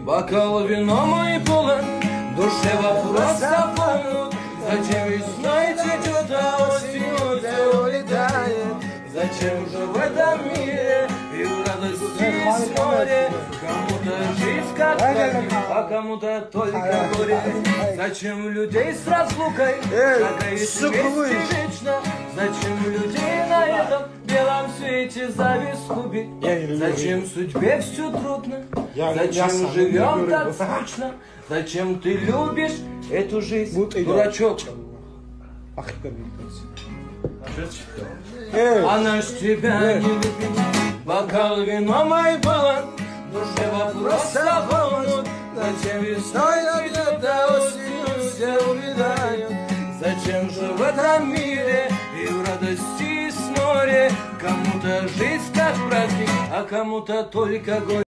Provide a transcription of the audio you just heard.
Бокал вино мой полон, душе вопрос заполнут. Зачем весной течет, а осенью все улетает? Зачем же в этом мире и в радости есть море? Кому-то жизнь как праздник, а кому-то только горе. Зачем людей с разлукой шагает вместе вечно? Зачем людей на этом белом свете зависть губить? Зачем судьбе все трудно? Зачем живем так скучно? Зачем ты любишь эту жизнь, дурачок? Она ж тебя не любит. Бокал вино мой полон, душе вопрос заполнут. Зачем весной цветет, а осенью все увядают? Зачем же в этом мире и в радости с море? Кому-то жизнь как праздник, а кому-то только горе.